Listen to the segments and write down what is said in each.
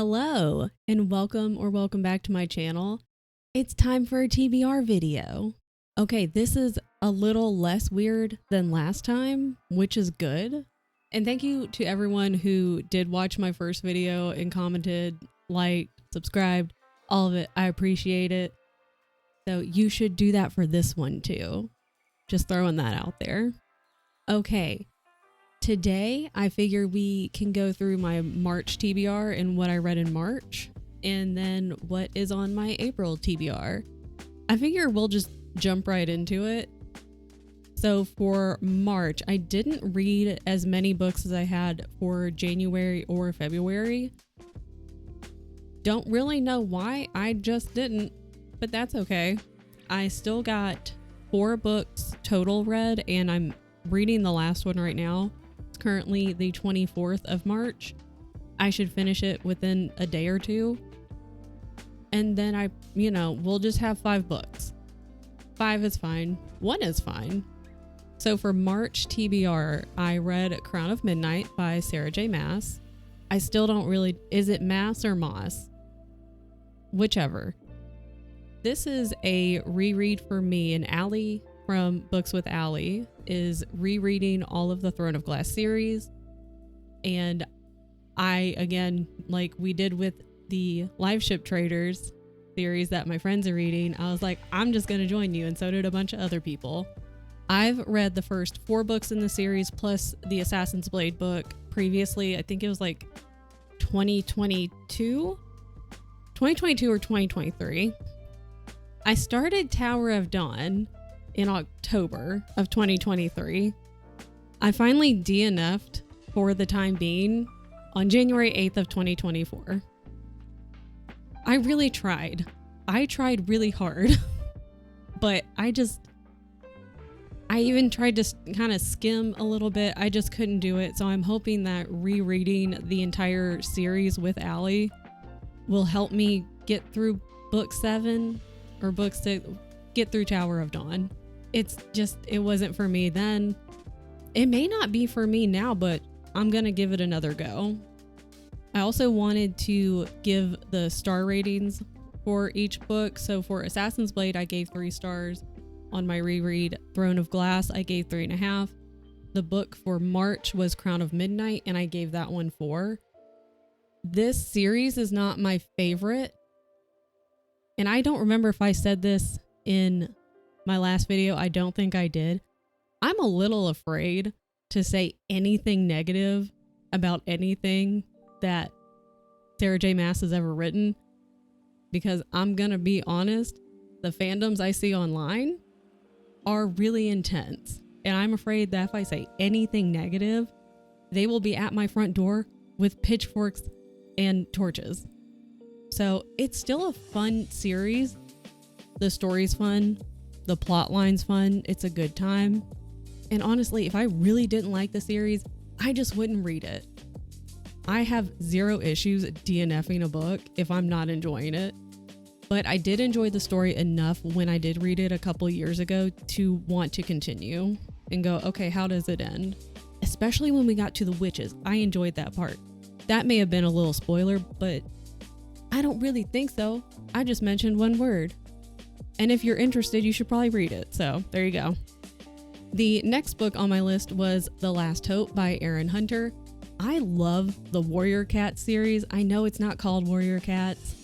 Hello and welcome back to my channel. It's time for a TBR video. Okay, this is a little less weird than last time, which is good. And thank you to everyone who did watch my first video and commented, liked, subscribed, all of it. I appreciate it. So you should do that for this one too. Just throwing that out there. Okay. Today, I figure we can go through my March TBR and what I read in March, and then what is on my April TBR. I figure we'll just jump right into it. So for March, I didn't read as many books as I had for January or February. Don't really know why, I just didn't, but that's okay. I still got 4 books total read, and I'm reading the last one right now. Currently the 24th of March. I should finish it within a day or two. And then we'll just have 5 books. 5 is fine. 1 is fine. So for March TBR, I read Crown of Midnight by Sarah J. Maas. I still don't really, is it Maas or Moss? Whichever. This is a reread for me, and Allie from Books with Allie is rereading all of the Throne of Glass series. And I, again, like we did with the Live Ship Traders series that my friends are reading, I was like, I'm just going to join you. And so did a bunch of other people. I've read the first 4 books in the series plus the Assassin's Blade book previously. I think it was like 2022 or 2023. I started Tower of Dawn in October of 2023. I finally DNF'd for the time being on January 8th of 2024. I really tried. I tried really hard, but I even tried to kind of skim a little bit. I just couldn't do it. So I'm hoping that rereading the entire series with Allie will help me get through book 7 or book 6, get through Tower of Dawn. It wasn't for me then. It may not be for me now, but I'm gonna give it another go. I also wanted to give the star ratings for each book. So for Assassin's Blade, I gave 3 stars. On my reread, Throne of Glass, I gave 3.5. The book for March was Crown of Midnight, and I gave that one 4. This series is not my favorite. And I don't remember if I said this in my last video. I don't think I did. I'm a little afraid to say anything negative about anything that Sarah J. Maas has ever written, because I'm gonna be honest, the fandoms I see online are really intense, and I'm afraid that if I say anything negative, they will be at my front door with pitchforks and torches. So it's still a fun series. The story's fun. The plot line's fun. It's a good time. And honestly, if I really didn't like the series, I just wouldn't read it. I have 0 issues DNFing a book if I'm not enjoying it. But I did enjoy the story enough when I did read it a couple years ago to want to continue and go, okay, how does it end? Especially when we got to the witches. I enjoyed that part. That may have been a little spoiler, but I don't really think so. I just mentioned 1 word. And if you're interested, you should probably read it. So there you go. The next book on my list was The Last Hope by Erin Hunter. I love the Warrior Cat series. I know it's not called Warrior Cats.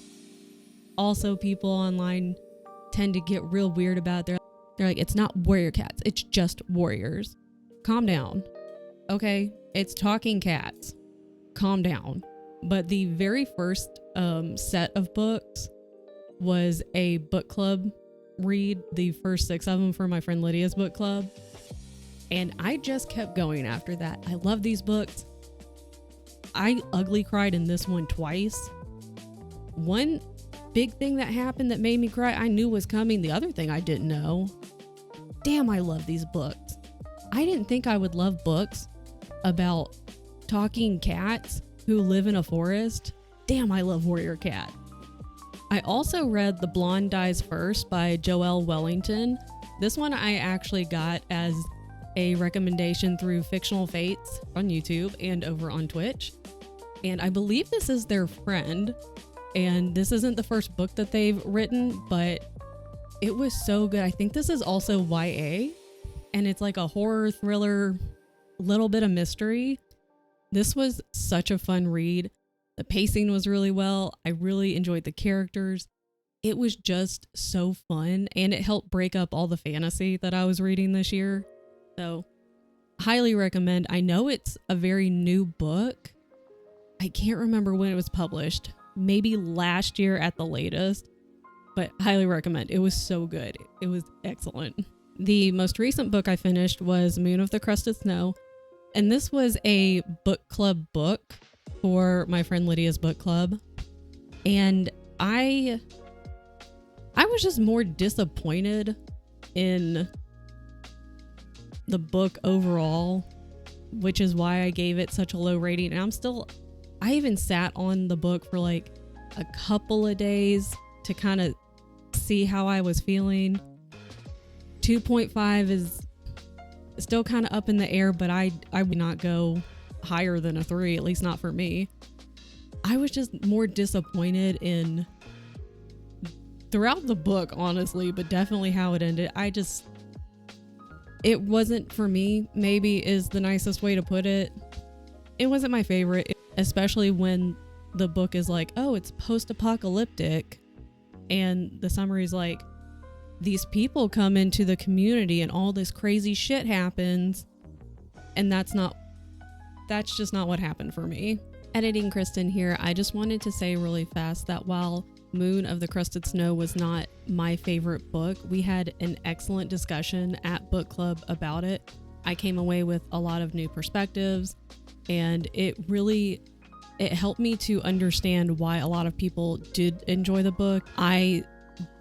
Also, people online tend to get real weird about it. They're like, it's not Warrior Cats. It's just warriors. Calm down. Okay, it's talking cats. Calm down. But the very first set of books was a book club read, the first 6 of them for my friend Lydia's book club. And I just kept going after that. I love these books. I ugly cried in this one twice. One big thing that happened that made me cry, I knew was coming. The other thing I didn't know. Damn, I love these books. I didn't think I would love books about talking cats who live in a forest. Damn, I love Warrior Cat. I also read The Blonde Dies First by Joelle Wellington. This one I actually got as a recommendation through Fictional Fates on YouTube and over on Twitch. and I believe this is their friend, and this isn't the first book that they've written, but it was so good. I think this is also YA, and it's like a horror thriller, little bit of mystery. This was such a fun read. The pacing was really well. I really enjoyed the characters. It was just so fun, and it helped break up all the fantasy that I was reading this year. So, highly recommend. I know it's a very new book. I can't remember when it was published. Maybe last year at the latest, but highly recommend. It was so good. It was excellent. The most recent book I finished was Moon of the Crusted Snow, and this was a book club book for my friend Lydia's book club, and I was just more disappointed in the book overall, which is why I gave it such a low rating. And I even sat on the book for like a couple of days to kind of see how I was feeling. 2.5 is still kind of up in the air, but I would not go higher than a 3, at least not for me. I was just more disappointed in throughout the book, honestly, but definitely how it ended. It wasn't for me, maybe is the nicest way to put it. It wasn't my favorite, especially when the book is like, oh, it's post-apocalyptic, and the summary is like, these people come into the community and all this crazy shit happens, and that's just not what happened for me. Editing Kristen here, I just wanted to say really fast that while Moon of the Crusted Snow was not my favorite book, we had an excellent discussion at book club about it. I came away with a lot of new perspectives, and it helped me to understand why a lot of people did enjoy the book. I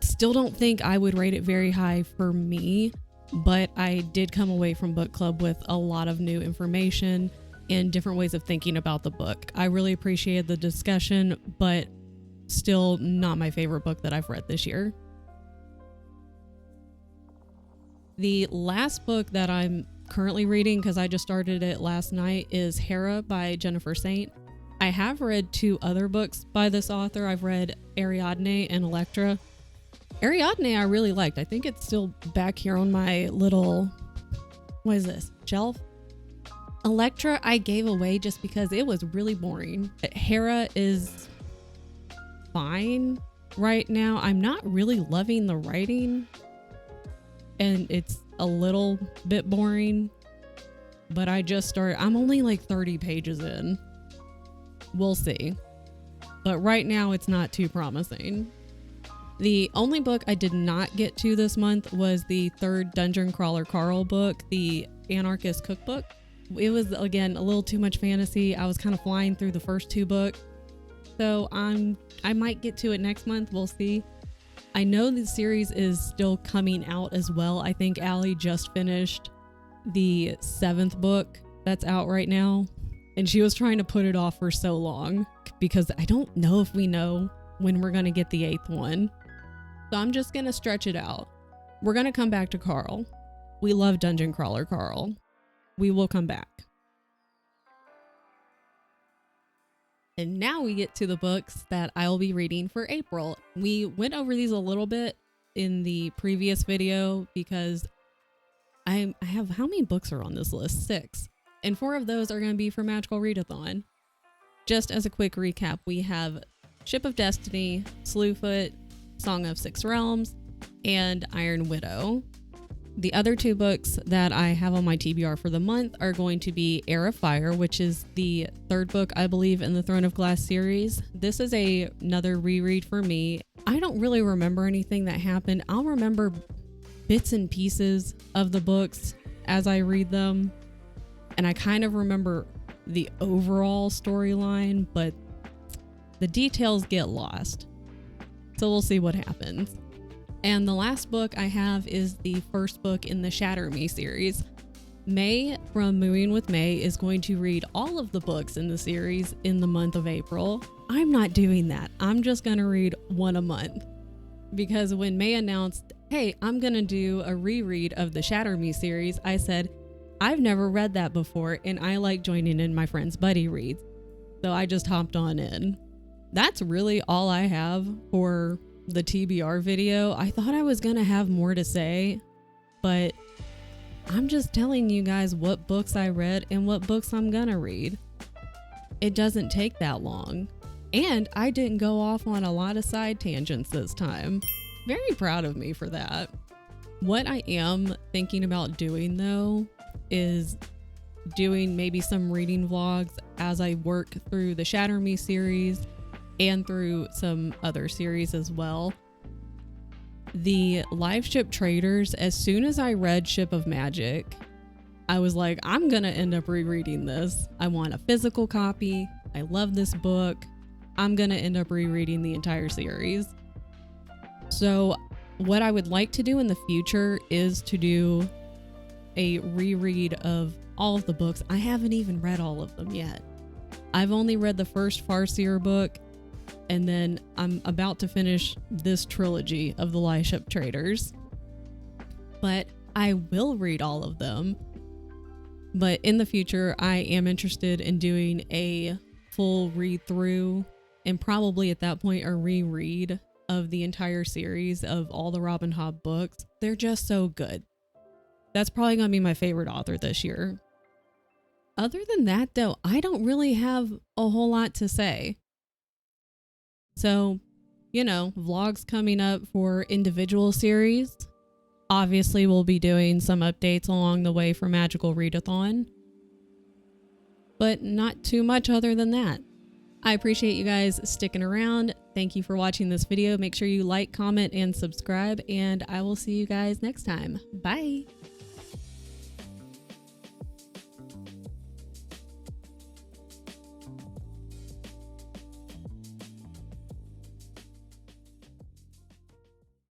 still don't think I would rate it very high for me, but I did come away from book club with a lot of new information and different ways of thinking about the book. I really appreciated the discussion, but still not my favorite book that I've read this year. The last book that I'm currently reading, because I just started it last night, is Hera by Jennifer Saint. I have read 2 other books by this author. I've read Ariadne and Electra. Ariadne I really liked. I think it's still back here on my little, what is this, shelf? Electra I gave away just because it was really boring. Hera is fine right now. I'm not really loving the writing, and it's a little bit boring, but I just started. I'm only like 30 pages in. We'll see. But right now it's not too promising. The only book I did not get to this month was the 3rd Dungeon Crawler Carl book, the Anarchist Cookbook. It was, again, a little too much fantasy. I was kind of flying through the first 2 books. So I might get to it next month. We'll see. I know the series is still coming out as well. I think Allie just finished the 7th book that's out right now, and she was trying to put it off for so long because I don't know if we know when we're going to get the 8th one. So I'm just going to stretch it out. We're going to come back to Carl. We love Dungeon Crawler Carl. We will come back. And now we get to the books that I'll be reading for April. We went over these a little bit in the previous video because I have, how many books are on this list? 6. And 4 of those are going to be for Magical Readathon. Just as a quick recap, we have Ship of Destiny, Slewfoot, Song of Six Realms, and Iron Widow. The other 2 books that I have on my TBR for the month are going to be Heir of Fire, which is the 3rd book, I believe, in the Throne of Glass series. This is another reread for me. I don't really remember anything that happened. I'll remember bits and pieces of the books as I read them, and I kind of remember the overall storyline, but the details get lost. So we'll see what happens. And the last book I have is the first book in the Shatter Me series. May from Mooing with May is going to read all of the books in the series in the month of April. I'm not doing that. I'm just going to read 1 a month. Because when May announced, hey, I'm going to do a reread of the Shatter Me series, I said, I've never read that before and I like joining in my friend's buddy reads. so I just hopped on in. That's really all I have for the TBR video. I thought I was gonna have more to say, but I'm just telling you guys what books I read and what books I'm gonna read. It doesn't take that long. And I didn't go off on a lot of side tangents this time. Very proud of me for that. What I am thinking about doing though is doing maybe some reading vlogs as I work through the Shatter Me series and through some other series as well. The live ship traders, as soon as I read Ship of Magic, I was like, I'm gonna end up rereading this. I want a physical copy. I love this book. I'm gonna end up rereading the entire series. So what I would like to do in the future is to do a reread of all of the books. I haven't even read all of them yet. I've only read the first Farseer book, and then I'm about to finish this trilogy of the Live Ship Traders. But I will read all of them. But in the future, I am interested in doing a full read through, and probably at that point a reread of the entire series of all the Robin Hobb books. They're just so good. That's probably gonna be my favorite author this year. Other than that though, I don't really have a whole lot to say. So, you know, vlogs coming up for individual series. Obviously, we'll be doing some updates along the way for Magical Readathon, but not too much other than that. I appreciate you guys sticking around. Thank you for watching this video. Make sure you like, comment, and subscribe, and I will see you guys next time. Bye.